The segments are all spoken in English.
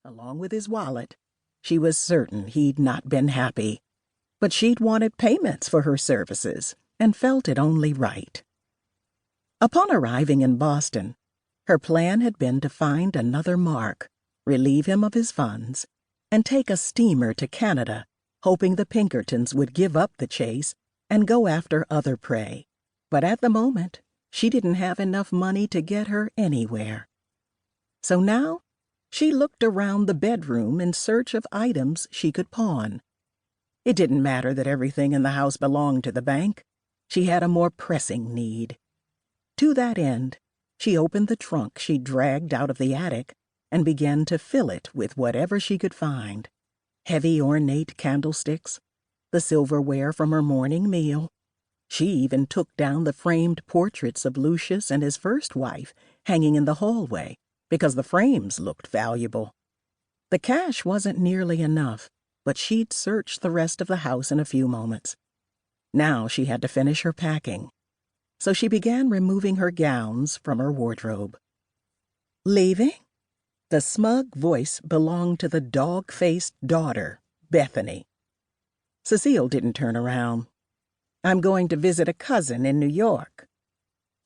along with his wallet. She was certain he'd not been happy, but she'd wanted payments for her services and felt it only right. Upon arriving in Boston, her plan had been to find another Mark, relieve him of his funds, and take a steamer to Canada, hoping the Pinkertons would give up the chase and go after other prey. But at the moment, she didn't have enough money to get her anywhere. So now, she looked around the bedroom in search of items she could pawn. It didn't matter that everything in the house belonged to the bank. She had a more pressing need. To that end, she opened the trunk she dragged out of the attic and began to fill it with whatever she could find. Heavy ornate candlesticks, the silverware from her morning meal. She even took down the framed portraits of Lucius and his first wife hanging in the hallway because the frames looked valuable. The cash wasn't nearly enough, but she'd search the rest of the house in a few moments. Now she had to finish her packing, so she began removing her gowns from her wardrobe. Leaving? The smug voice belonged to the dog-faced daughter, Bethany. Cecile didn't turn around. I'm going to visit a cousin in New York.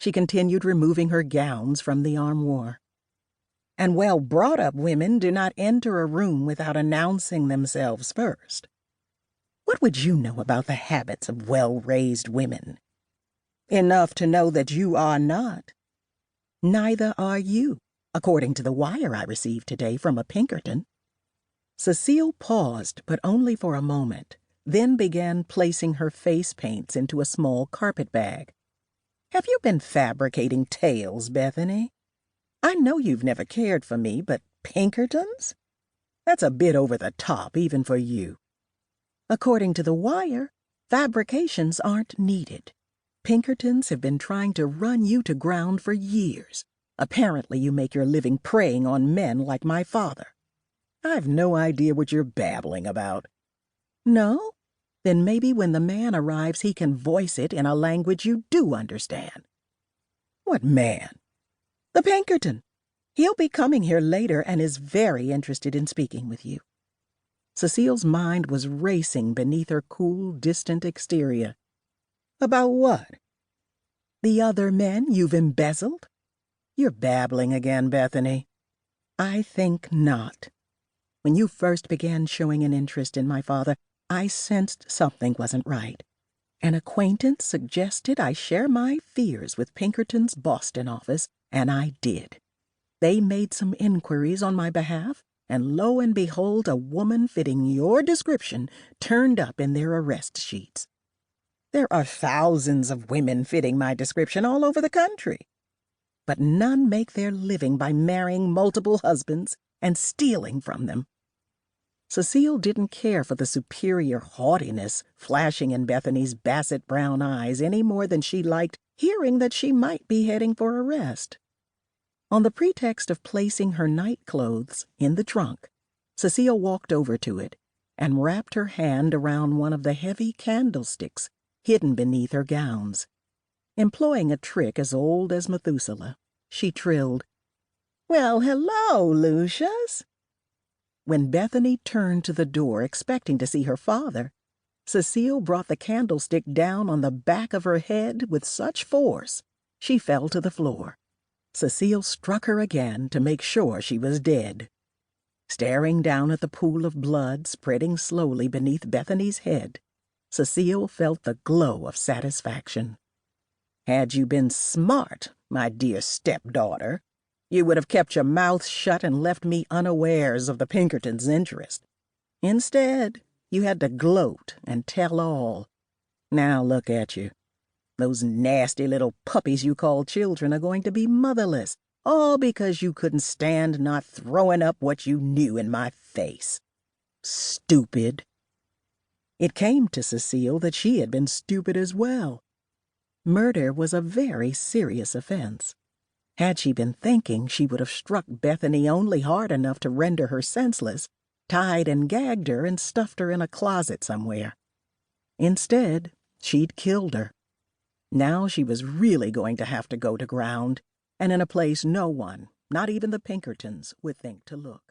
She continued removing her gowns from the armoire. And well-brought-up women do not enter a room without announcing themselves first. What would you know about the habits of well-raised women? Enough to know that you are not. Neither are you, according to the wire I received today from a Pinkerton. Cecile paused, but only for a moment, then began placing her face paints into a small carpet bag. Have you been fabricating tales, Bethany? I know you've never cared for me, but Pinkertons? That's a bit over the top, even for you. According to the wire, fabrications aren't needed. Pinkertons have been trying to run you to ground for years. Apparently you make your living preying on men like my father. I've no idea what you're babbling about. No? Then maybe when the man arrives he can voice it in a language you do understand. What man? The Pinkerton. He'll be coming here later and is very interested in speaking with you. Cecile's mind was racing beneath her cool, distant exterior. About what? The other men you've embezzled? You're babbling again, Bethany. I think not. When you first began showing an interest in my father, I sensed something wasn't right. An acquaintance suggested I share my fears with Pinkerton's Boston office, and I did. They made some inquiries on my behalf, and lo and behold, a woman fitting your description turned up in their arrest sheets. There are thousands of women fitting my description all over the country, but none make their living by marrying multiple husbands and stealing from them. Cecile didn't care for the superior haughtiness flashing in Bethany's basset brown eyes any more than she liked hearing that she might be heading for arrest. On the pretext of placing her night clothes in the trunk, Cecile walked over to it and wrapped her hand around one of the heavy candlesticks hidden beneath her gowns. Employing a trick as old as Methuselah, she trilled, "Well, hello, Lucius." When Bethany turned to the door expecting to see her father, Cecile brought the candlestick down on the back of her head with such force she fell to the floor. Cecile struck her again to make sure she was dead. Staring down at the pool of blood spreading slowly beneath Bethany's head, Cecile felt the glow of satisfaction. Had you been smart, my dear stepdaughter, you would have kept your mouth shut and left me unawares of the Pinkertons' interest. Instead, you had to gloat and tell all. Now look at you. Those nasty little puppies you call children are going to be motherless, all because you couldn't stand not throwing up what you knew in my face. Stupid. It came to Cecile that she had been stupid as well. Murder was a very serious offense. Had she been thinking, she would have struck Bethany only hard enough to render her senseless, tied and gagged her, and stuffed her in a closet somewhere. Instead, she'd killed her. Now she was really going to have to go to ground, and in a place no one, not even the Pinkertons, would think to look.